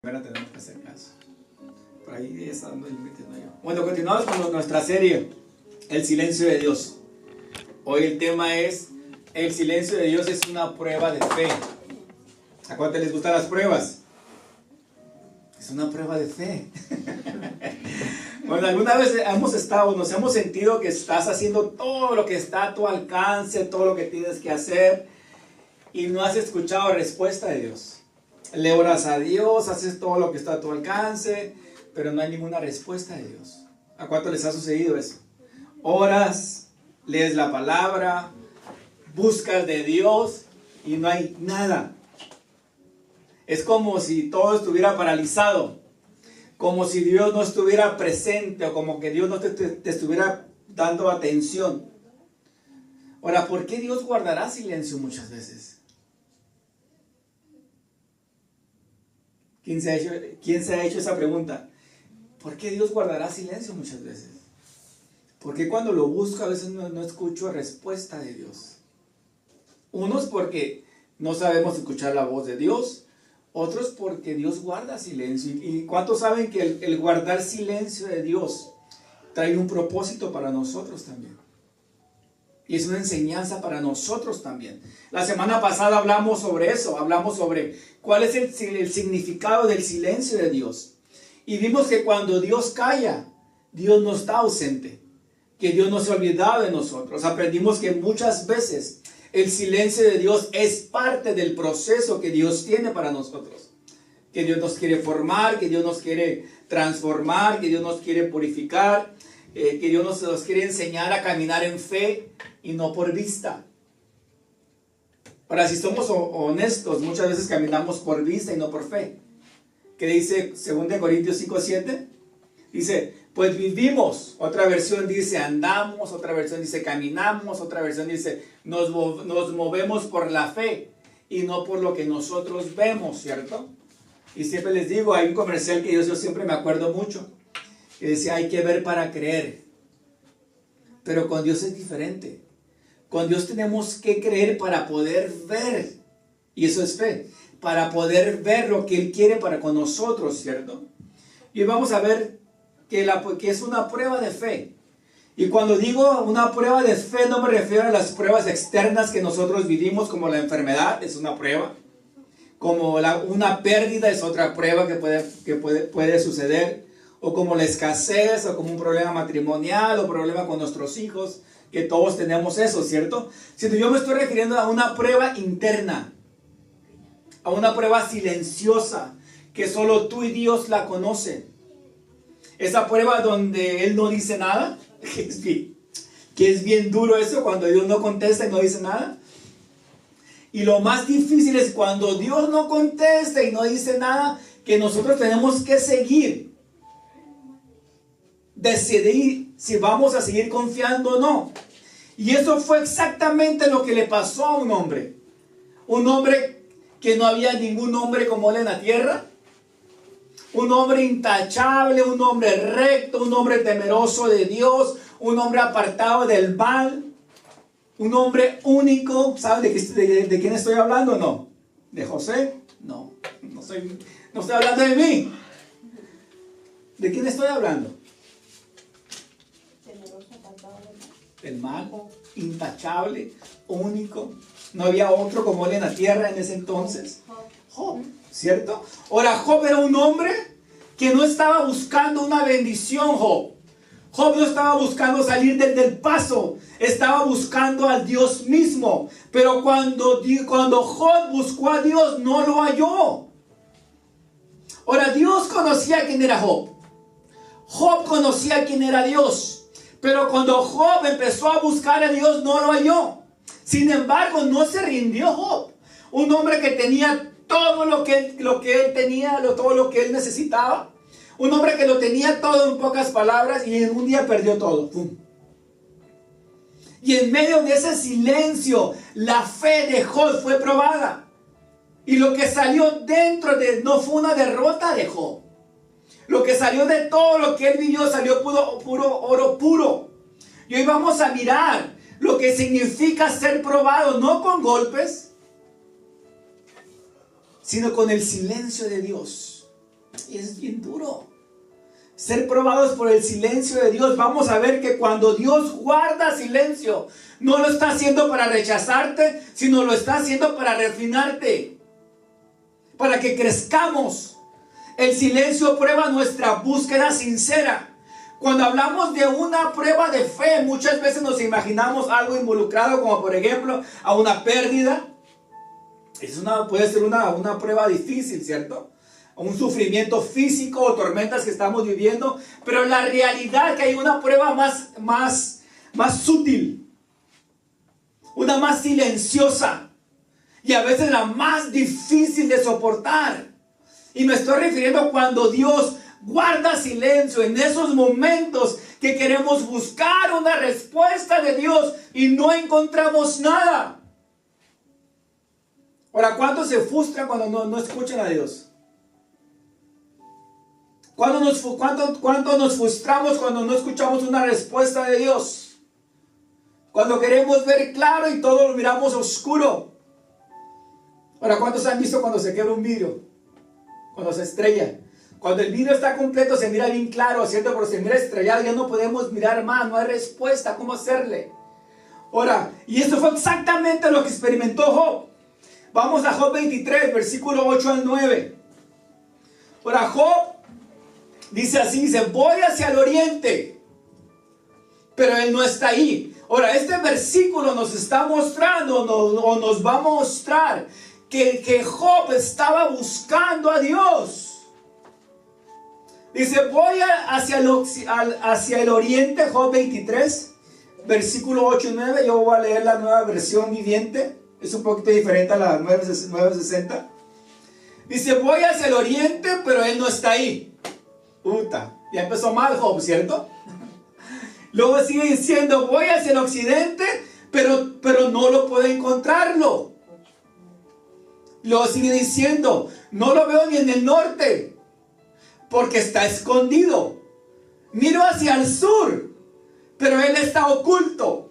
Primero tenemos que hacer caso. Por ahí está dando el límite, no yo. Bueno, continuamos con nuestra serie, El silencio de Dios. Hoy el tema es, el silencio de Dios es una prueba de fe. ¿A cuánto les gustan las pruebas? Es una prueba de fe. Bueno, alguna vez nos hemos sentido que estás haciendo todo lo que está a tu alcance, todo lo que tienes que hacer, y no has escuchado respuesta de Dios. Le oras a Dios, haces todo lo que está a tu alcance, pero no hay ninguna respuesta de Dios. ¿A cuánto les ha sucedido eso? Oras, lees la palabra, buscas de Dios y no hay nada. Es como si todo estuviera paralizado, como si Dios no estuviera presente o como que Dios no te estuviera dando atención. Ahora, ¿por qué Dios guardará silencio muchas veces? ¿Quién se ha hecho esa pregunta? ¿Por qué Dios guardará silencio muchas veces? Porque cuando lo busco a veces no escucho respuesta de Dios. Unos porque no sabemos escuchar la voz de Dios, otros porque Dios guarda silencio. ¿Y cuántos saben que el guardar silencio de Dios trae un propósito para nosotros también? Y es una enseñanza para nosotros también. La semana pasada hablamos sobre eso, hablamos sobre cuál es el significado del silencio de Dios. Y vimos que cuando Dios calla, Dios no está ausente, que Dios no se ha olvidado de nosotros. Aprendimos que muchas veces el silencio de Dios es parte del proceso que Dios tiene para nosotros. Que Dios nos quiere formar, que Dios nos quiere transformar, que Dios nos quiere purificar, que Dios nos quiere enseñar a caminar en fe y no por vista. Ahora, si somos honestos, muchas veces caminamos por vista y no por fe. ¿Qué dice 2 Corintios 5:7? Dice, pues vivimos. Otra versión dice andamos, otra versión dice caminamos, otra versión dice nos movemos por la fe y no por lo que nosotros vemos, ¿cierto? Y siempre les digo, hay un comercial que yo siempre me acuerdo mucho, que decía, hay que ver para creer. Pero con Dios es diferente. Con Dios tenemos que creer para poder ver. Y eso es fe. Para poder ver lo que Él quiere para con nosotros, ¿cierto? Y vamos a ver que es una prueba de fe. Y cuando digo una prueba de fe, no me refiero a las pruebas externas que nosotros vivimos, como la enfermedad, es una prueba. Como una pérdida es otra prueba que puede suceder. O como la escasez, o como un problema matrimonial, o problema con nuestros hijos, que todos tenemos eso, ¿cierto? Sino yo me estoy refiriendo a una prueba interna, a una prueba silenciosa, que solo tú y Dios la conocen. Esa prueba donde Él no dice nada, que es bien duro eso, cuando Dios no contesta y no dice nada. Y lo más difícil es cuando Dios no contesta y no dice nada, que nosotros tenemos que seguir. Decidir si vamos a seguir confiando o no. Y eso fue exactamente lo que le pasó a un hombre. Un hombre que no había ningún hombre como él en la tierra. Un hombre intachable, un hombre recto, un hombre temeroso de Dios, un hombre apartado del mal, un hombre único. ¿Saben de quién estoy hablando? No. ¿De José? No. No estoy hablando de mí. ¿De quién estoy hablando? El mal, intachable, único. No había otro como él en la tierra en ese entonces. Job, ¿cierto? Ahora, Job era un hombre que no estaba buscando una bendición, Job. Job no estaba buscando salir del paso, estaba buscando al Dios mismo. Pero cuando Job buscó a Dios, no lo halló. Ahora, Dios conocía quién era Job. Job conocía quién era Dios. Pero cuando Job empezó a buscar a Dios, no lo halló. Sin embargo, no se rindió Job. Un hombre que tenía todo lo que él tenía, todo lo que él necesitaba. Un hombre que lo tenía todo en pocas palabras y en un día perdió todo. ¡Pum! Y en medio de ese silencio, la fe de Job fue probada. Y lo que salió no fue una derrota de Job. Lo que salió de todo lo que él vivió salió puro oro puro. Y hoy vamos a mirar lo que significa ser probado, no con golpes, sino con el silencio de Dios. Y es bien duro. Ser probados por el silencio de Dios. Vamos a ver que cuando Dios guarda silencio, no lo está haciendo para rechazarte, sino lo está haciendo para refinarte, para que crezcamos. El silencio prueba nuestra búsqueda sincera. Cuando hablamos de una prueba de fe, muchas veces nos imaginamos algo involucrado, como por ejemplo a una pérdida. Puede ser una prueba difícil, ¿cierto? Un sufrimiento físico o tormentas que estamos viviendo. Pero la realidad es que hay una prueba más sutil, una más silenciosa y a veces la más difícil de soportar. Y me estoy refiriendo a cuando Dios guarda silencio, en esos momentos que queremos buscar una respuesta de Dios y no encontramos nada. Ahora, ¿cuántos se frustran cuando no escuchan a Dios? ¿Cuánto nos frustramos cuando no escuchamos una respuesta de Dios? Cuando queremos ver claro y todo lo miramos oscuro. Ahora, ¿cuántos han visto cuando se quebra un vidrio? Cuando se estrella. Cuando el vidrio está completo se mira bien claro, ¿cierto? Pero se mira estrellado, ya no podemos mirar más, no hay respuesta, ¿cómo hacerle? Ahora, y esto fue exactamente lo que experimentó Job. Vamos a Job 23, versículo 8 al 9. Ahora, Job dice así, dice, voy hacia el oriente, pero él no está ahí. Ahora, este versículo nos está mostrando, o nos va a mostrar, que Job estaba buscando a Dios. Dice, voy hacia el oriente, Job 23, versículo 8 y 9. Yo voy a leer la nueva versión viviente. Es un poquito diferente a la 960. Dice, voy hacia el oriente, pero él no está ahí. Puta, ya empezó mal Job, ¿cierto? Luego sigue diciendo, voy hacia el occidente, pero no lo puedo encontrarlo. Luego sigue diciendo, no lo veo ni en el norte, porque está escondido. Miro hacia el sur, pero él está oculto.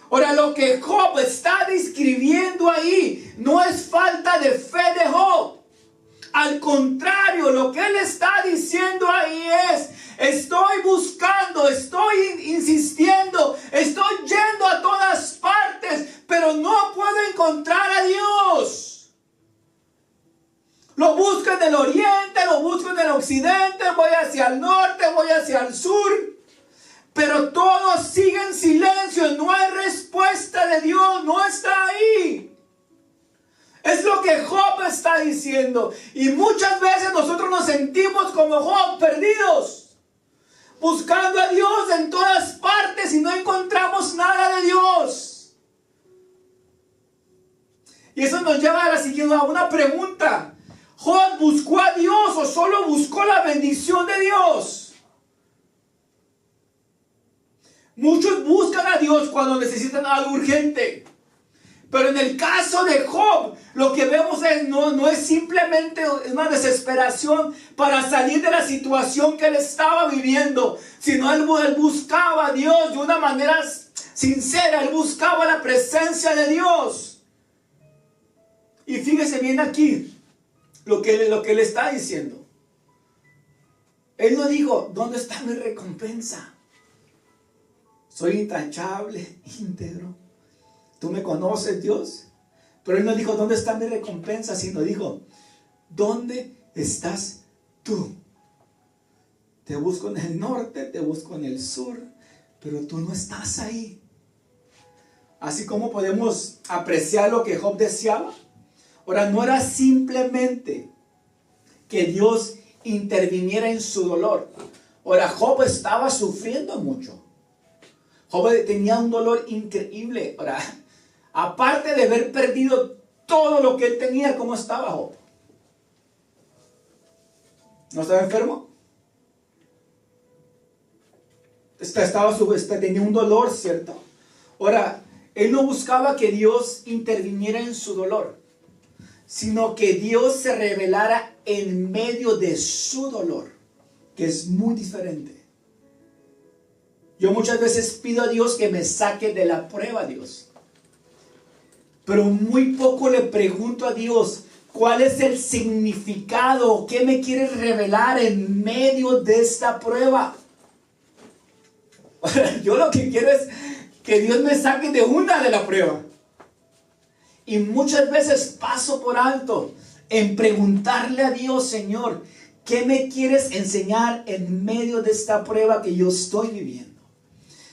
Ahora, lo que Job está describiendo ahí no es falta de fe de Job. Al contrario, lo que él está diciendo ahí es, estoy buscando, estoy insistiendo, estoy yendo a todas partes, pero no puedo encontrar a Dios. Lo busco en el oriente, lo busco en el occidente, voy hacia el norte, voy hacia el sur, pero todo sigue en silencio, no hay respuesta de Dios, no está ahí. Es lo que Job está diciendo. Y muchas veces nosotros nos sentimos como Job, perdidos, buscando a Dios en todas partes y no encontramos nada de Dios. Y eso nos lleva a la siguiente, a una pregunta. ¿Job buscó a Dios o solo buscó la bendición de Dios? Muchos buscan a Dios cuando necesitan algo urgente. Pero en el caso de Job, lo que vemos no es simplemente una desesperación para salir de la situación que él estaba viviendo, sino él buscaba a Dios de una manera sincera, él buscaba la presencia de Dios. Y fíjese bien aquí lo que él está diciendo. Él no dijo, ¿dónde está mi recompensa? Soy intachable, íntegro. Tú me conoces, Dios. Pero él no dijo, ¿dónde está mi recompensa? Sino dijo, ¿dónde estás tú? Te busco en el norte, te busco en el sur, pero tú no estás ahí. Así como podemos apreciar lo que Job deseaba. Ahora, no era simplemente que Dios interviniera en su dolor. Ahora, Job estaba sufriendo mucho. Job tenía un dolor increíble. Ahora, aparte de haber perdido todo lo que él tenía, ¿cómo estaba Job? ¿No estaba enfermo? Tenía un dolor, ¿cierto? Ahora, él no buscaba que Dios interviniera en su dolor, sino que Dios se revelara en medio de su dolor, que es muy diferente. Yo muchas veces pido a Dios que me saque de la prueba, Dios. Pero muy poco le pregunto a Dios, ¿Cuál es el significado? ¿Qué me quieres revelar en medio de esta prueba? Yo lo que quiero es que Dios me saque de una de la prueba. Y muchas veces paso por alto en preguntarle a Dios, Señor, ¿qué me quieres enseñar en medio de esta prueba que yo estoy viviendo?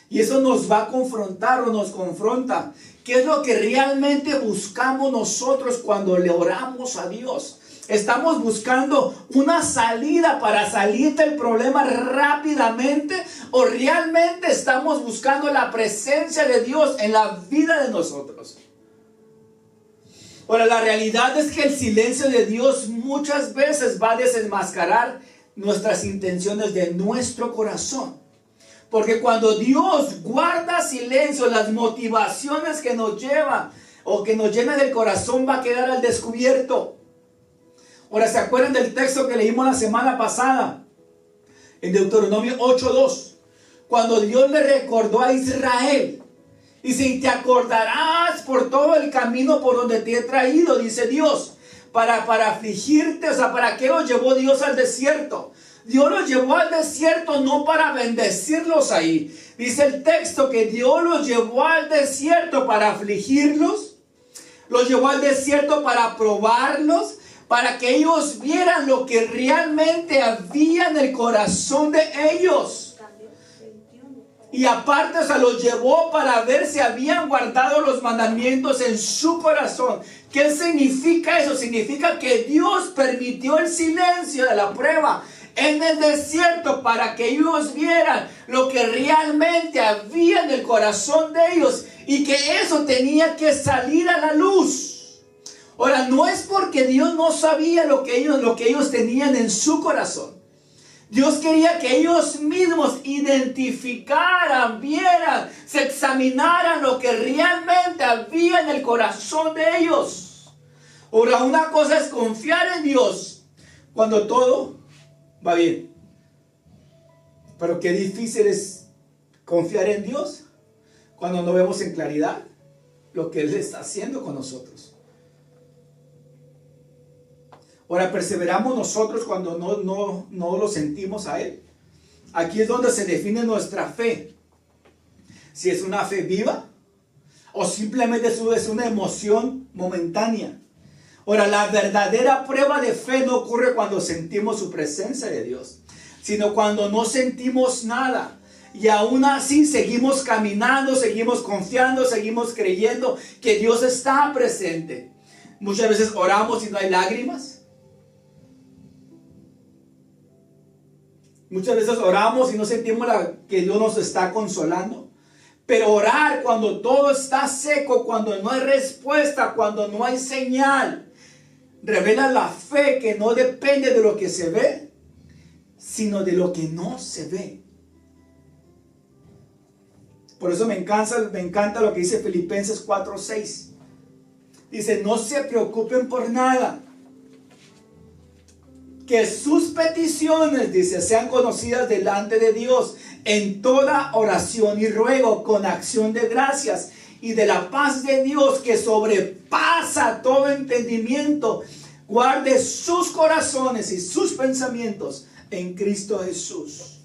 Y eso nos va a confrontar o nos confronta. ¿Qué es lo que realmente buscamos nosotros cuando le oramos a Dios? ¿Estamos buscando una salida para salir del problema rápidamente? ¿O realmente estamos buscando la presencia de Dios en la vida de nosotros? Ahora, la realidad es que el silencio de Dios muchas veces va a desenmascarar nuestras intenciones de nuestro corazón. Porque cuando Dios guarda silencio, las motivaciones que nos llevan o que nos llenan el corazón va a quedar al descubierto. Ahora, ¿se acuerdan del texto que leímos la semana pasada? En Deuteronomio 8:2. Cuando Dios le recordó a Israel. Dice, y te acordarás por todo el camino por donde te he traído, dice Dios, para afligirte. O sea, ¿para qué los llevó Dios al desierto? Dios los llevó al desierto no para bendecirlos ahí. Dice el texto que Dios los llevó al desierto para afligirlos. Los llevó al desierto para probarlos, para que ellos vieran lo que realmente había en el corazón de ellos. Y aparte, o sea, los llevó para ver si habían guardado los mandamientos en su corazón. ¿Qué significa eso? Significa que Dios permitió el silencio de la prueba en el desierto para que ellos vieran lo que realmente había en el corazón de ellos y que eso tenía que salir a la luz. Ahora, no es porque Dios no sabía lo que ellos tenían en su corazón. Dios quería que ellos mismos identificaran, vieran, se examinaran lo que realmente había en el corazón de ellos. Ahora, una cosa es confiar en Dios cuando todo va bien. Pero qué difícil es confiar en Dios cuando no vemos en claridad lo que Él está haciendo con nosotros. Ahora, perseveramos nosotros cuando no lo sentimos a Él. Aquí es donde se define nuestra fe. Si es una fe viva o simplemente es una emoción momentánea. Ahora, la verdadera prueba de fe no ocurre cuando sentimos su presencia de Dios, sino cuando no sentimos nada. Y aún así seguimos caminando, seguimos confiando, seguimos creyendo que Dios está presente. Muchas veces oramos y no hay lágrimas. Muchas veces oramos y no sentimos que Dios nos está consolando. Pero orar cuando todo está seco, cuando no hay respuesta, cuando no hay señal, revela la fe que no depende de lo que se ve, sino de lo que no se ve. Por eso me encanta lo que dice Filipenses 4:6. Dice, no se preocupen por nada. Que sus peticiones, dice, sean conocidas delante de Dios en toda oración y ruego con acción de gracias. Y de la paz de Dios que sobrepasa todo entendimiento, guarde sus corazones y sus pensamientos en Cristo Jesús.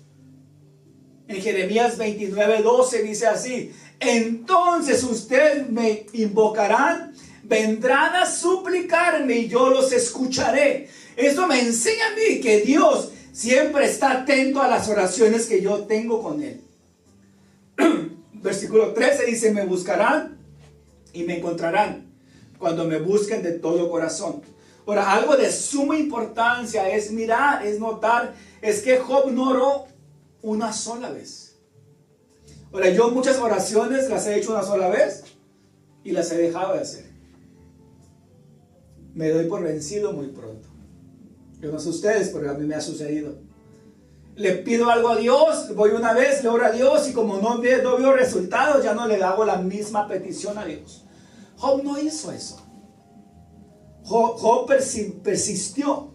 En Jeremías 29:12 dice así, entonces ustedes me invocarán, vendrán a suplicarme y yo los escucharé. Eso me enseña a mí que Dios siempre está atento a las oraciones que yo tengo con Él. Versículo 13 dice, me buscarán y me encontrarán cuando me busquen de todo corazón. Ahora, algo de suma importancia es mirar, es notar, es que Job no oró una sola vez. Ahora, yo muchas oraciones las he hecho una sola vez y las he dejado de hacer. Me doy por vencido muy pronto. Yo no sé ustedes, pero a mí me ha sucedido. Le pido algo a Dios, voy una vez, le oro a Dios y como no veo resultados, ya no le hago la misma petición a Dios. Job no hizo eso. Job persistió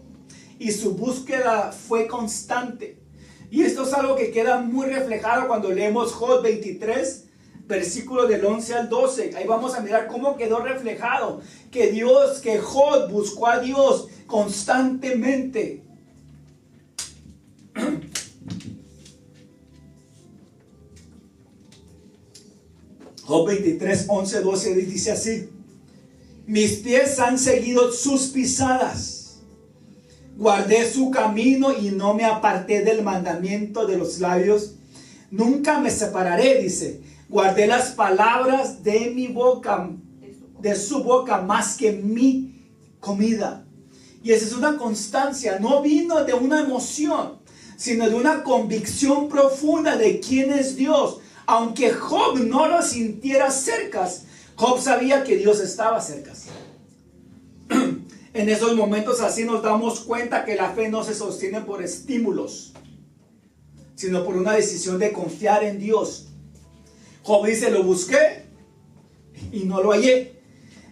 y su búsqueda fue constante. Y esto es algo que queda muy reflejado cuando leemos Job 23 versículo del 11 al 12. Ahí vamos a mirar cómo quedó reflejado que Job buscó a Dios constantemente. Job 23, 11, 12 dice así: mis pies han seguido sus pisadas, guardé su camino y no me aparté del mandamiento de los labios. Nunca me separaré, dice, guardé las palabras de mi boca, de su boca, más que mi comida. Y esa es una constancia, no vino de una emoción, sino de una convicción profunda de quién es Dios. Aunque Job no lo sintiera cerca, Job sabía que Dios estaba cerca. En esos momentos así nos damos cuenta que la fe no se sostiene por estímulos, sino por una decisión de confiar en Dios. Job dice, lo busqué y no lo hallé.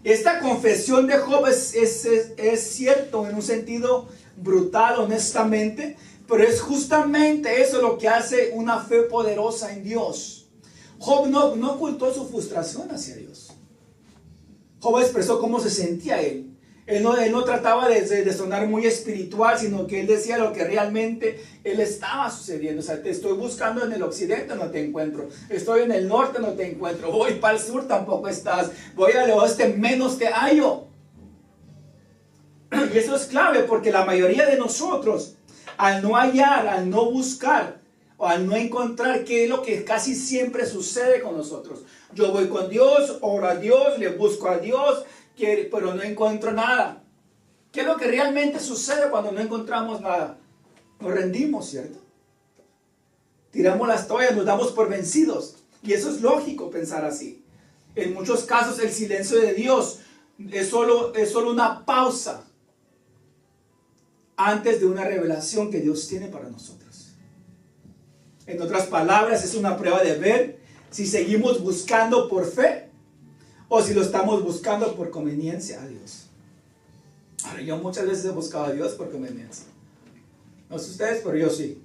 Esta confesión de Job es cierto en un sentido brutal, honestamente, pero es justamente eso lo que hace una fe poderosa en Dios. Job no ocultó su frustración hacia Dios. Job expresó cómo se sentía él. Él no trataba de sonar muy espiritual, sino que él decía lo que realmente él estaba sucediendo. O sea, te estoy buscando en el occidente, no te encuentro. Estoy en el norte, no te encuentro. Voy para el sur, tampoco estás. Voy al oeste, menos te hallo. Y eso es clave, porque la mayoría de nosotros, al no hallar, al no buscar, o al no encontrar, qué es lo que casi siempre sucede con nosotros. Yo voy con Dios, oro a Dios, le busco a Dios, pero no encuentro nada. ¿Qué es lo que realmente sucede cuando no encontramos nada? Nos rendimos, ¿cierto? Tiramos las toallas, nos damos por vencidos. Y eso es lógico pensar así. En muchos casos el silencio de Dios es solo una pausa antes de una revelación que Dios tiene para nosotros. En otras palabras, es una prueba de ver si seguimos buscando por fe o si lo estamos buscando por conveniencia a Dios. Ahora, yo muchas veces he buscado a Dios por conveniencia. No sé ustedes, pero yo sí.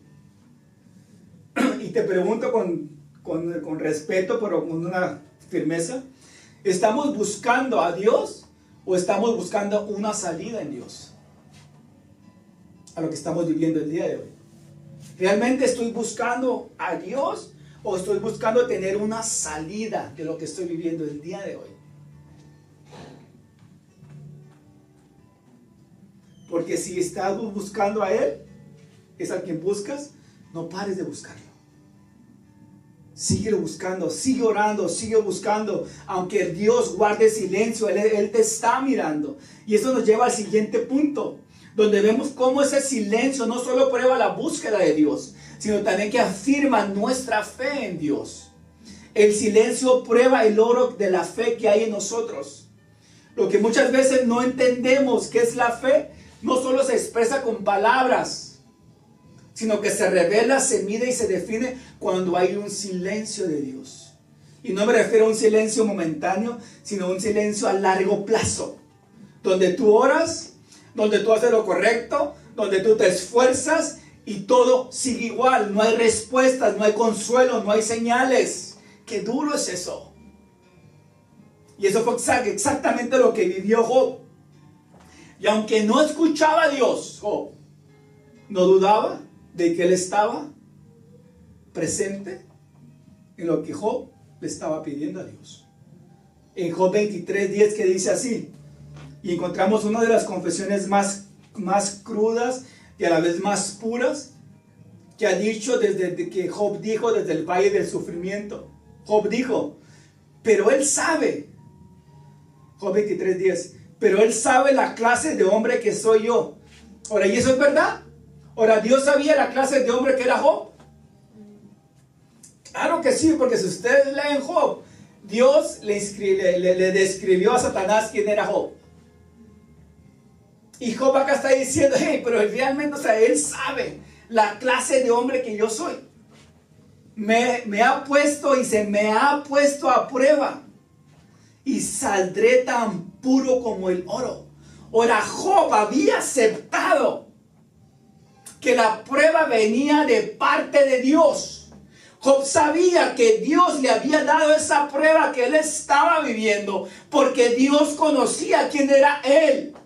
Y te pregunto con respeto, pero con una firmeza, ¿estamos buscando a Dios o estamos buscando una salida en Dios a lo que estamos viviendo el día de hoy? ¿Realmente estoy buscando a Dios o estoy buscando tener una salida de lo que estoy viviendo el día de hoy? Porque si estás buscando a Él, es a quien buscas, no pares de buscarlo. Síguelo buscando, sigue orando, sigue buscando. Aunque Dios guarde silencio, Él te está mirando. Y eso nos lleva al siguiente punto, donde vemos cómo ese silencio no solo prueba la búsqueda de Dios, sino también que afirma nuestra fe en Dios. El silencio prueba el oro de la fe que hay en nosotros. Lo que muchas veces no entendemos que es la fe, no solo se expresa con palabras, sino que se revela, se mide y se define cuando hay un silencio de Dios. Y no me refiero a un silencio momentáneo, sino a un silencio a largo plazo, donde tú oras, donde tú haces lo correcto, donde tú te esfuerzas y todo sigue igual. No hay respuestas, no hay consuelo, no hay señales. Qué duro es eso. Y eso fue exactamente lo que vivió Job. Y aunque no escuchaba a Dios, Job no dudaba de que él estaba presente en lo que Job le estaba pidiendo a Dios. En Job 23:10 que dice así, y encontramos una de las confesiones más crudas y a la vez más puras que ha dicho desde que Job dijo desde el valle del sufrimiento. Job dijo, pero él sabe, Job 23:10, pero él sabe la clase de hombre que soy yo. Ahora, ¿y eso es verdad? Ahora, ¿Dios sabía la clase de hombre que era Job? Claro que sí, porque si ustedes leen Job, Dios le describió a Satanás quién era Job. Y Job acá está diciendo, hey, pero realmente, o sea, él sabe la clase de hombre que yo soy. Me ha puesto y se me ha puesto a prueba. Y saldré tan puro como el oro. Ahora, Job había aceptado que la prueba venía de parte de Dios. Job sabía que Dios le había dado esa prueba que él estaba viviendo, porque Dios conocía quién era él.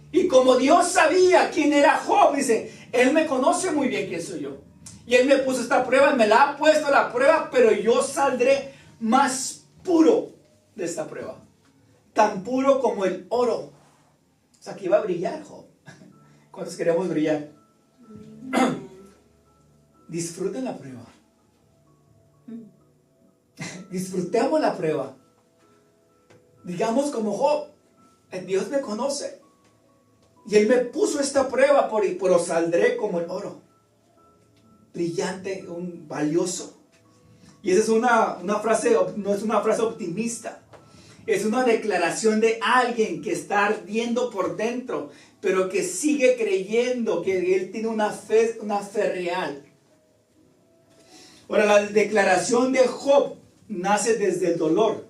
Y como Dios sabía quién era Job, dice, él me conoce muy bien quién soy yo. Y él me puso esta prueba, me la ha puesto la prueba, pero yo saldré más puro de esta prueba. Tan puro como el oro. O sea, que iba a brillar Job. ¿Cuántos queremos brillar? Disfruten la prueba. Disfrutemos la prueba. Digamos como Job, Dios me conoce. Y Él me puso esta prueba, pero saldré como el oro. Brillante, valioso. Y esa es una frase, no es una frase optimista. Es una declaración de alguien que está ardiendo por dentro, pero que sigue creyendo que él tiene una fe real. Ahora, la declaración de Job nace desde el dolor.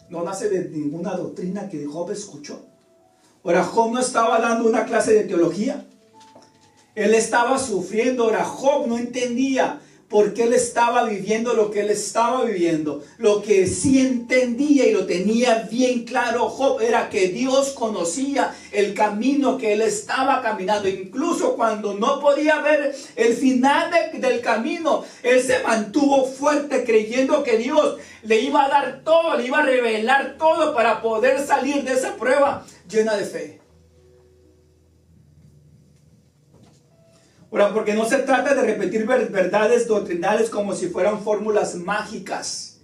No nace de ninguna doctrina que Job escuchó. Ahora, Job no estaba dando una clase de teología. Él estaba sufriendo. Ahora, Job no entendía por qué él estaba viviendo lo que él estaba viviendo. Lo que sí entendía y lo tenía bien claro Job era que Dios conocía el camino que él estaba caminando. Incluso cuando no podía ver el final del camino, él se mantuvo fuerte creyendo que Dios le iba a dar todo, le iba a revelar todo para poder salir de esa prueba llena de fe. Ahora, porque no se trata de repetir verdades doctrinales como si fueran fórmulas mágicas.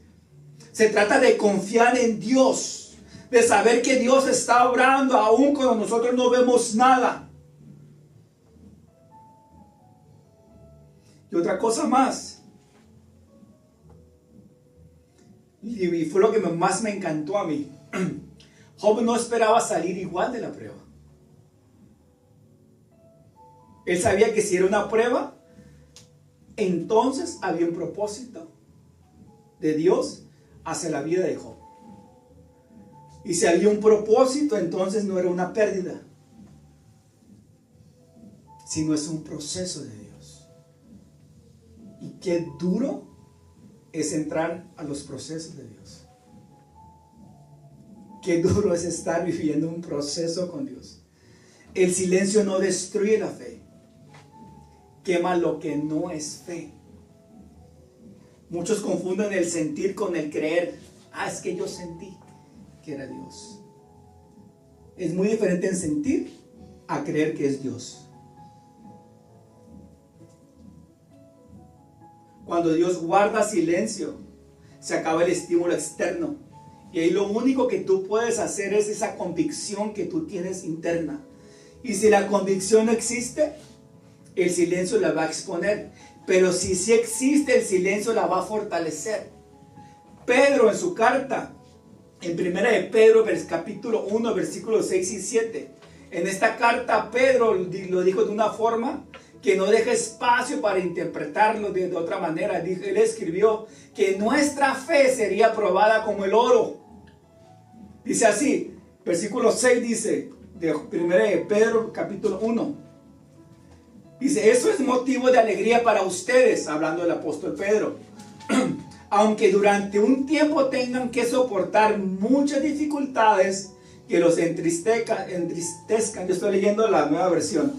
Se trata de confiar en Dios, de saber que Dios está obrando aún cuando nosotros no vemos nada. Y otra cosa más, y fue lo que más me encantó a mí. Job no esperaba salir igual de la prueba. Él sabía que si era una prueba, entonces había un propósito de Dios hacia la vida de Job. Y si había un propósito, entonces no era una pérdida, sino es un proceso de Dios. Y qué duro es entrar a los procesos de Dios. Qué duro es estar viviendo un proceso con Dios. El silencio no destruye la fe. Quema lo que no es fe. Muchos confunden el sentir con el creer. Es que yo sentí que era Dios. Es muy diferente en sentir a creer que es Dios. Cuando Dios guarda silencio, se acaba el estímulo externo. Y ahí lo único que tú puedes hacer es esa convicción que tú tienes interna. Y si la convicción no existe, el silencio la va a exponer. Pero si sí existe, el silencio la va a fortalecer. Pedro en su carta, en primera de Pedro, capítulo 1, versículos 6 y 7. En esta carta Pedro lo dijo de una forma que no deja espacio para interpretarlo de otra manera. Él escribió que nuestra fe sería probada como el oro. Dice así, versículo 6 dice, de primera de Pedro, capítulo 1. Dice, eso es motivo de alegría para ustedes, hablando del apóstol Pedro. Aunque durante un tiempo tengan que soportar muchas dificultades que los entristezcan. Yo estoy leyendo la nueva versión.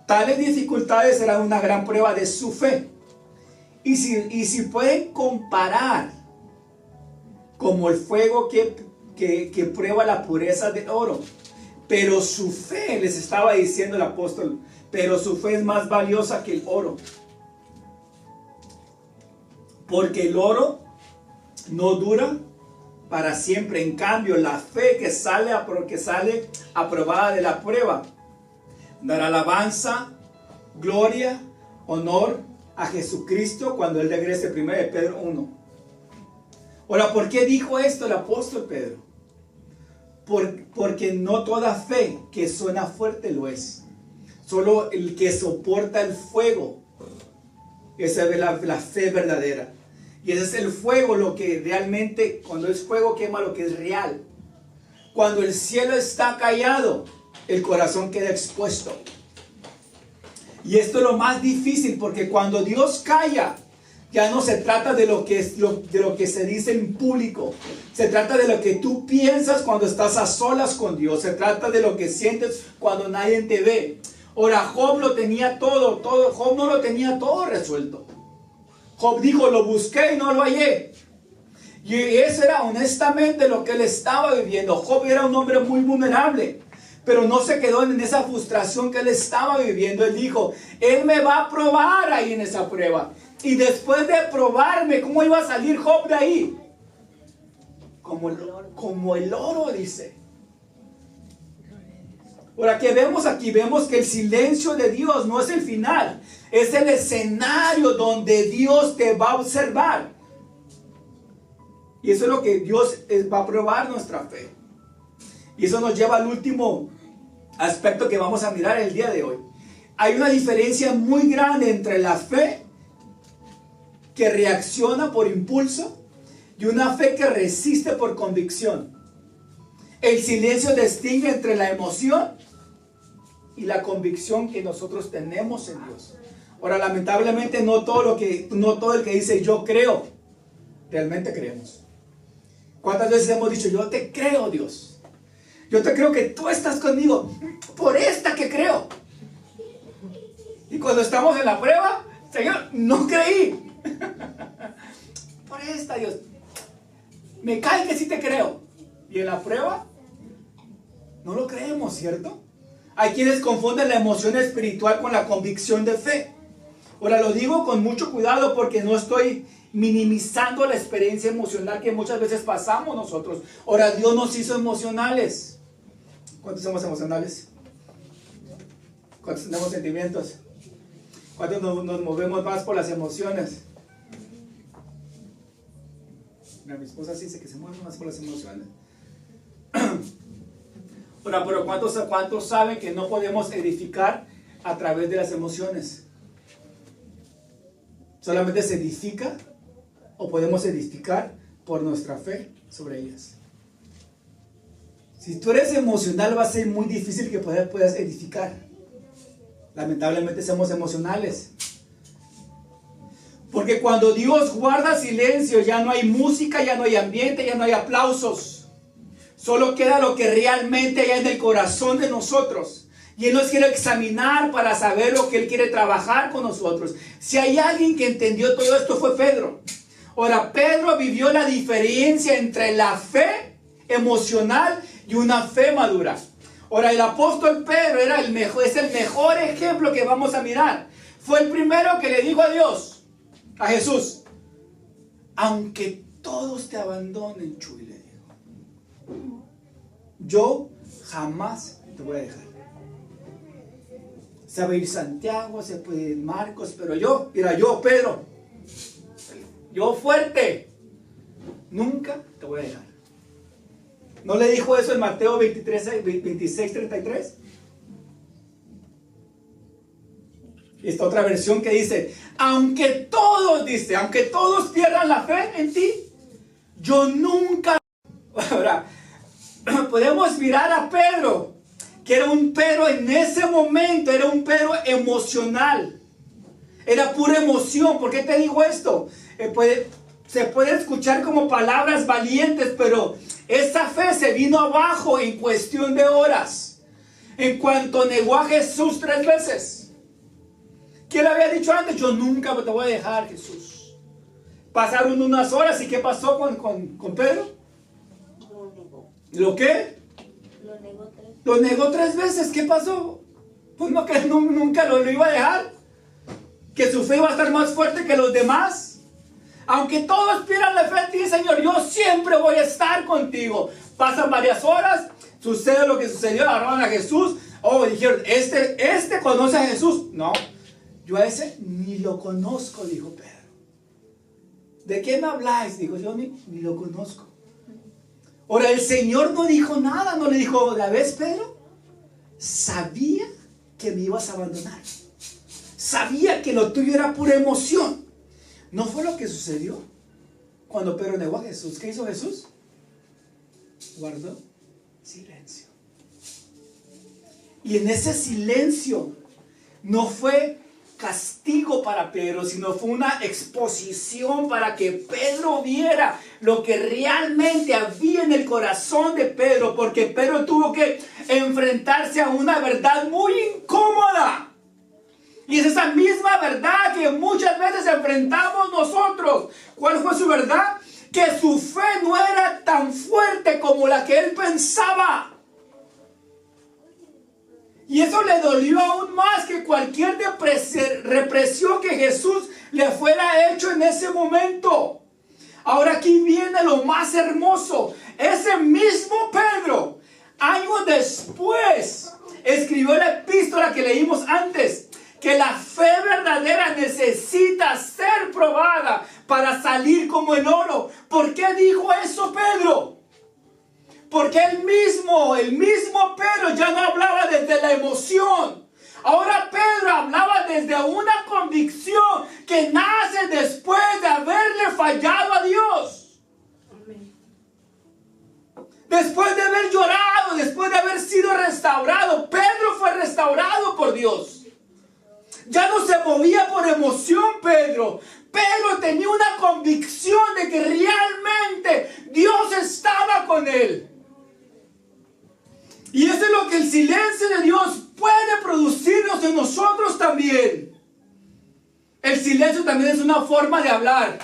Tales dificultades serán una gran prueba de su fe. Y si pueden comparar como el fuego que prueba la pureza del oro. Pero su fe, les estaba diciendo el apóstol, pero su fe es más valiosa que el oro. Porque el oro no dura para siempre. En cambio, la fe que sale aprobada de la prueba dará alabanza, gloria, honor a Jesucristo cuando Él regrese. 1 de Pedro 1. Ahora, ¿por qué dijo esto el apóstol Pedro? Porque no toda fe que suena fuerte lo es. Solo el que soporta el fuego, esa es la fe verdadera. Y ese es el fuego, lo que realmente, cuando es fuego, quema lo que es real. Cuando el cielo está callado, el corazón queda expuesto. Y esto es lo más difícil, porque cuando Dios calla, Ya no se trata de lo que de lo que se dice en público. Se trata de lo que tú piensas cuando estás a solas con Dios. Se trata de lo que sientes cuando nadie te ve. Ahora, Job lo tenía todo. Job no lo tenía todo resuelto. Job dijo, lo busqué y no lo hallé. Y eso era honestamente lo que él estaba viviendo. Job era un hombre muy vulnerable. Pero no se quedó en esa frustración que él estaba viviendo. Él dijo, él me va a probar ahí en esa prueba. Y después de probarme, ¿cómo iba a salir Job de ahí? Como el oro, dice. Ahora, ¿qué vemos aquí? Vemos que el silencio de Dios no es el final. Es el escenario donde Dios te va a observar. Y eso es lo que Dios va a probar nuestra fe. Y eso nos lleva al último aspecto que vamos a mirar el día de hoy. Hay una diferencia muy grande entre la fe que reacciona por impulso y una fe que resiste por convicción. El silencio distingue entre la emoción y la convicción que nosotros tenemos en Dios. Ahora, lamentablemente no todo el que dice yo creo, realmente creemos. ¿Cuántas veces hemos dicho yo te creo, Dios? Yo te creo que tú estás conmigo por esta que creo. Y cuando estamos en la prueba, Señor, no creí. Por esta, Dios. Me cae que sí te creo. Y en la prueba, no lo creemos, ¿cierto? Hay quienes confunden la emoción espiritual con la convicción de fe. Ahora lo digo con mucho cuidado porque no estoy minimizando la experiencia emocional que muchas veces pasamos nosotros. Ahora Dios nos hizo emocionales. ¿Cuántos somos emocionales? ¿Cuántos tenemos sentimientos? ¿Cuántos nos movemos más por las emociones? Mi esposa sí dice que se mueve más por las emociones. Ahora, pero ¿cuántos saben que no podemos edificar a través de las emociones? ¿Solamente se edifica o podemos edificar por nuestra fe sobre ellas? Si tú eres emocional, va a ser muy difícil que puedas edificar. Lamentablemente somos emocionales. Porque cuando Dios guarda silencio, ya no hay música, ya no hay ambiente, ya no hay aplausos. Solo queda lo que realmente hay en el corazón de nosotros. Y Él nos quiere examinar para saber lo que Él quiere trabajar con nosotros. Si hay alguien que entendió todo esto, fue Pedro. Ahora, Pedro vivió la diferencia entre la fe emocional y una fe madura. Ahora, el apóstol Pedro es el mejor ejemplo que vamos a mirar. Fue el primero que le dijo a Dios, a Jesús, aunque todos te abandonen, Chuy, le dijo, yo jamás te voy a dejar. Se va a ir Santiago, se puede ir Marcos, pero yo, Pedro, yo fuerte, nunca te voy a dejar. ¿No le dijo eso en Mateo 26:33? Esta otra versión que dice, aunque todos pierdan la fe en ti, yo nunca. Ahora, podemos mirar a Pedro, que era un Pedro en ese momento, era un Pedro emocional. Era pura emoción. ¿Por qué te digo esto? Se puede escuchar como palabras valientes, pero esa fe se vino abajo en cuestión de horas. En cuanto negó a Jesús 3 veces. ¿Quién le había dicho antes? Yo nunca te voy a dejar, Jesús. Pasaron unas horas y ¿qué pasó con Pedro? Lo negó. ¿Lo qué? Lo negó 3 veces. Lo negó 3 veces. ¿Qué pasó? Pues no, que nunca lo iba a dejar. Que su fe iba a estar más fuerte que los demás. Aunque todos pierdan la fe en ti, Señor, yo siempre voy a estar contigo. Pasan varias horas, sucede lo que sucedió, agarraron a Jesús. Oh, dijeron, este conoce a Jesús. No, yo a ese ni lo conozco, dijo Pedro. ¿De qué me habláis? Dijo, yo ni lo conozco. Ahora, el Señor no dijo nada, no le dijo, ¿la ves, Pedro? Sabía que me ibas a abandonar. Sabía que lo tuyo era pura emoción. ¿No fue lo que sucedió cuando Pedro negó a Jesús? ¿Qué hizo Jesús? Guardó silencio. Y en ese silencio no fue castigo para Pedro, sino fue una exposición para que Pedro viera lo que realmente había en el corazón de Pedro, porque Pedro tuvo que enfrentarse a una verdad muy incómoda. Y es esa misma verdad que muchas veces enfrentamos nosotros. ¿Cuál fue su verdad? Que su fe no era tan fuerte como la que él pensaba. Y eso le dolió aún más que cualquier represión que Jesús le fuera hecho en ese momento. Ahora aquí viene lo más hermoso. Ese mismo Pedro, años después, escribió la epístola que leímos antes, que la fe verdadera necesita ser probada para salir como el oro. ¿Por qué dijo eso Pedro? Porque el mismo Pedro ya no hablaba desde la emoción. Ahora Pedro hablaba desde una convicción que nace después de haberle fallado a Dios. Después de haber llorado, después de haber sido restaurado, Pedro fue restaurado por Dios. Ya no se movía por emoción Pedro. Pedro tenía una convicción de que realmente Dios estaba con él. Y eso es lo que el silencio de Dios puede producirnos en nosotros también. El silencio también es una forma de hablar.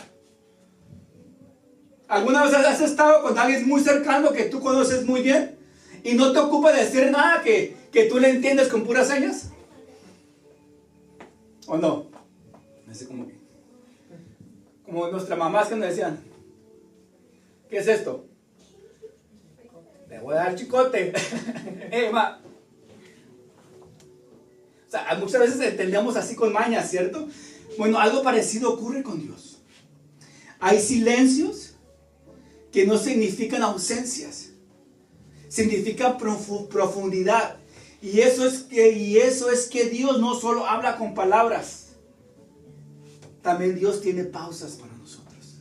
¿Alguna vez has estado con alguien muy cercano que tú conoces muy bien y no te ocupa de decir nada que tú le entiendes con puras señas? ¿O no? No sé cómo que. Como nuestras mamás que nos decían, ¿qué es esto? Le voy a dar chicote. Ma. O sea, muchas veces entendemos así con mañas, ¿cierto? Bueno, algo parecido ocurre con Dios. Hay silencios que no significan ausencias, significan profundidad. Y eso es que Dios no solo habla con palabras, también Dios tiene pausas para nosotros.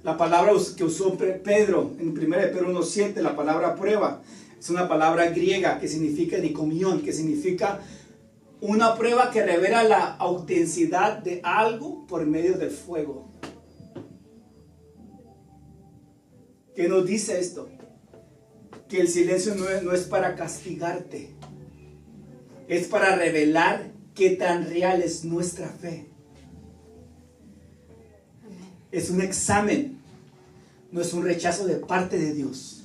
La palabra que usó Pedro en 1 Pedro 1:7, la palabra prueba, es una palabra griega que significa dicomión, que significa una prueba que revela la autenticidad de algo por medio del fuego. ¿Qué nos dice esto? Que el silencio no es para castigarte, es para revelar qué tan real es nuestra fe. Es un examen, no es un rechazo de parte de Dios.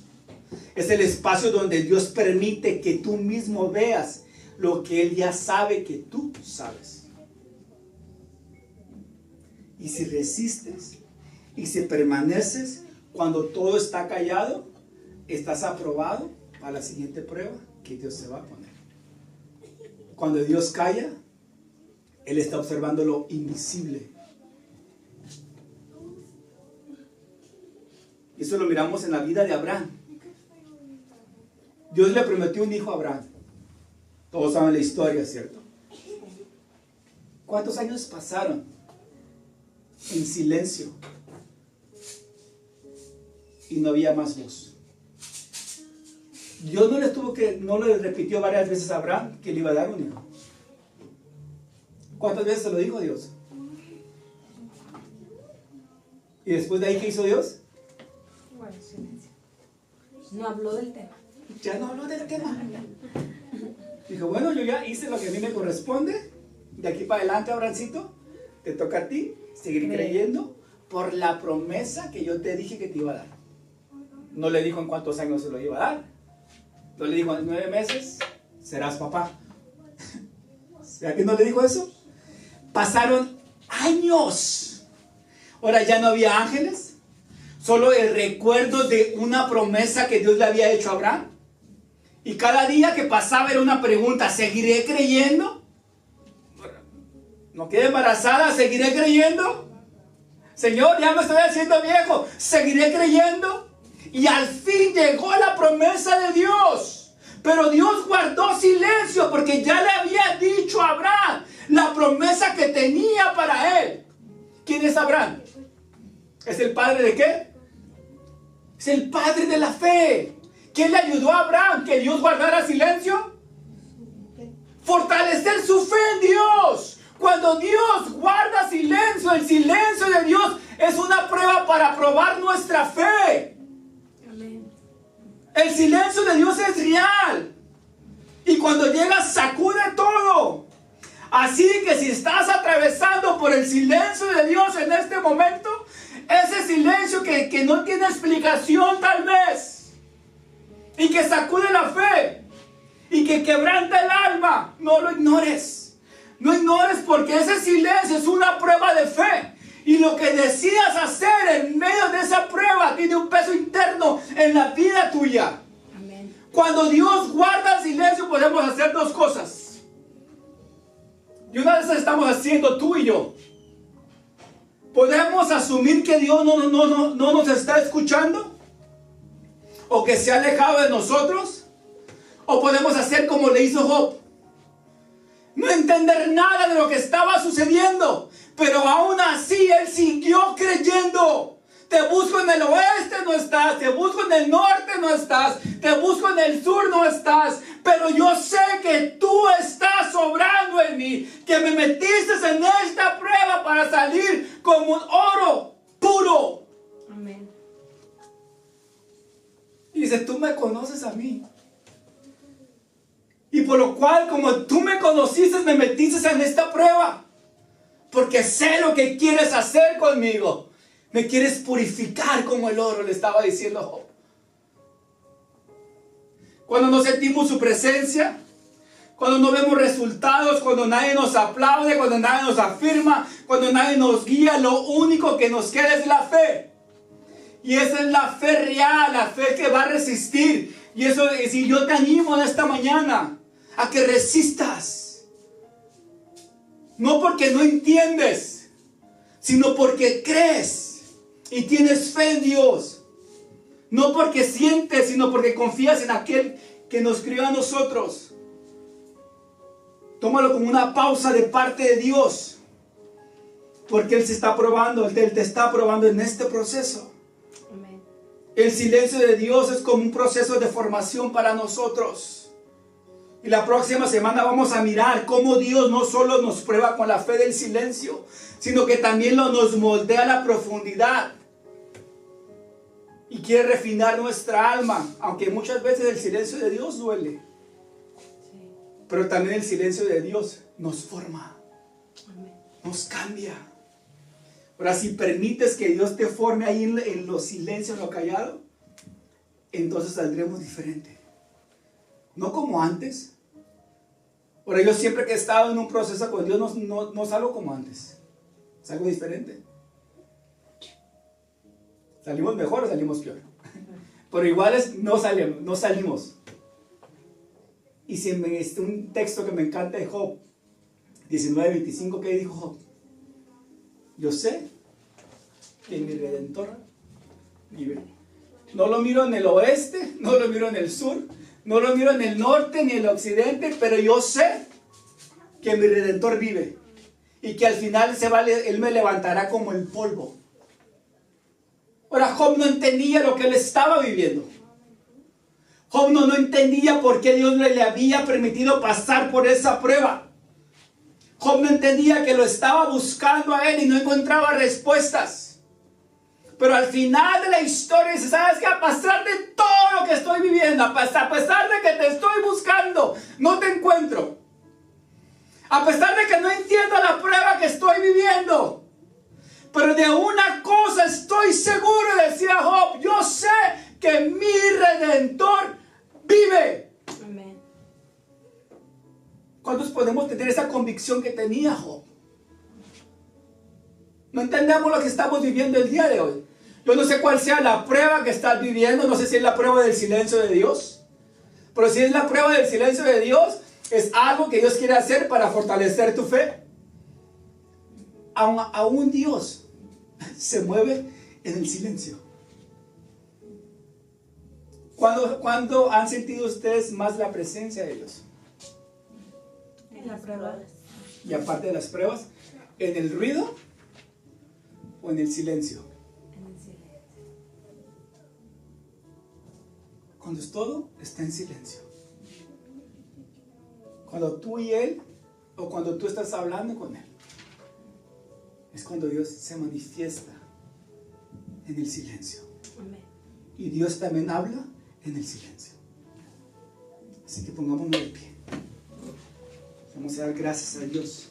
Es el espacio donde Dios permite que tú mismo veas lo que Él ya sabe que tú sabes. Y si resistes y si permaneces cuando todo está callado, estás aprobado para la siguiente prueba que Dios se va a poner. Cuando Dios calla, Él está observando lo invisible. Y eso lo miramos en la vida de Abraham. Dios le prometió un hijo a Abraham. Todos saben la historia, ¿cierto? ¿Cuántos años pasaron en silencio? Y no había más voz. Dios no le repitió varias veces a Abraham que le iba a dar un hijo. ¿Cuántas veces se lo dijo Dios? ¿Y después de ahí qué hizo Dios? Bueno, silencio. No habló del tema. Ya no habló del tema. Dijo, bueno, yo ya hice lo que a mí me corresponde. De aquí para adelante, Abrancito, te toca a ti seguir creyendo por la promesa que yo te dije que te iba a dar. No le dijo en cuántos años se lo iba a dar. No le dijo en 9 meses serás papá. ¿A qué no le dijo eso? Pasaron años. Ahora ya no había ángeles. Solo el recuerdo de una promesa que Dios le había hecho a Abraham. Y cada día que pasaba era una pregunta: ¿seguiré creyendo? ¿No quedé embarazada? ¿Seguiré creyendo? Señor, ya me estoy haciendo viejo. ¿Seguiré creyendo? Y al fin llegó la promesa de Dios. Pero Dios guardó silencio porque ya le había dicho a Abraham la promesa que tenía para él. ¿Quién es Abraham? ¿Es el padre de qué? Es el padre de la fe. ¿Quién le ayudó a Abraham que Dios guardara silencio? Fortalecer su fe en Dios. Cuando Dios guarda silencio, el silencio de Dios es una prueba para probar nuestra fe. Amén. El silencio de Dios es real. Y cuando llega, sacude todo. Así que si estás atravesando por el silencio de Dios en este momento, ese silencio que no tiene explicación tal vez, y que sacude la fe, y que quebranta el alma, no lo ignores. No ignores, porque ese silencio es una prueba de fe. Y lo que decidas hacer en medio de esa prueba tiene un peso interno en la vida tuya. Amén. Cuando Dios guarda el silencio, podemos hacer dos cosas. Y una de esas estamos haciendo tú y yo. Podemos asumir que Dios no nos está escuchando, o que se ha alejado de nosotros. O podemos hacer como le hizo Job. No entender nada de lo que estaba sucediendo, pero aún así él siguió creyendo. Te busco en el oeste, no estás. Te busco en el norte, no estás. Te busco en el sur, no estás. Pero yo sé que tú estás obrando en mí, que me metiste en esta prueba para salir como un oro puro. Amén. Y dice, tú me conoces a mí. Y por lo cual, como tú me conociste, me metiste en esta prueba. Porque sé lo que quieres hacer conmigo. Me quieres purificar como el oro, le estaba diciendo Job. Cuando no sentimos su presencia, cuando no vemos resultados, cuando nadie nos aplaude, cuando nadie nos afirma, cuando nadie nos guía, lo único que nos queda es la fe. Y esa es la fe real, la fe que va a resistir. Y eso es decir, yo te animo en esta mañana a que resistas. No porque no entiendes, sino porque crees y tienes fe en Dios. No porque sientes, sino porque confías en aquel que nos crió a nosotros. Tómalo como una pausa de parte de Dios, porque Él se está probando, Él te está probando en este proceso. Amén. El silencio de Dios es como un proceso de formación para nosotros. Y la próxima semana vamos a mirar cómo Dios no solo nos prueba con la fe del silencio, sino que también nos moldea a la profundidad. Y quiere refinar nuestra alma, aunque muchas veces el silencio de Dios duele. Sí. Pero también el silencio de Dios nos forma, Amén. nos cambia. Ahora, si permites que Dios te forme ahí en los silencios, en lo callado, entonces saldremos diferente. No como antes. Ahora, yo siempre que he estado en un proceso con Dios, no salgo como antes. Salgo diferente. ¿Salimos mejor o salimos peor? Pero iguales no salimos. Y si un texto que me encanta de Job 19:25, ¿qué dijo Job? Yo sé que mi Redentor vive. No lo miro en el oeste, no lo miro en el sur, no lo miro en el norte ni en el occidente, pero yo sé que mi Redentor vive. Y que al final Él me levantará como el polvo. Ahora, Job no entendía lo que él estaba viviendo. Job no entendía por qué Dios le había permitido pasar por esa prueba. Job no entendía que lo estaba buscando a él y no encontraba respuestas. Pero al final de la historia dice, ¿sabes qué? A pesar de todo lo que estoy viviendo, a pesar de que te estoy buscando, no te encuentro. A pesar de que no entiendo la prueba que estoy viviendo, pero de una cosa estoy seguro, decía Job, yo sé que mi Redentor vive. Amén. ¿Cuántos podemos tener esa convicción que tenía Job? No entendemos lo que estamos viviendo el día de hoy. Yo no sé cuál sea la prueba que estás viviendo, no sé si es la prueba del silencio de Dios, pero si es la prueba del silencio de Dios, es algo que Dios quiere hacer para fortalecer tu fe. Aún Dios se mueve en el silencio. ¿Cuándo han sentido ustedes más la presencia de Dios? En la prueba. Y aparte de las pruebas, ¿en el ruido o en el silencio? En el silencio. Cuando todo está en silencio. Cuando tú y Él, o cuando tú estás hablando con Él, es cuando Dios se manifiesta en el silencio. Amén. Y Dios también habla en el silencio. Así que pongámonos de pie. Vamos a dar gracias a Dios.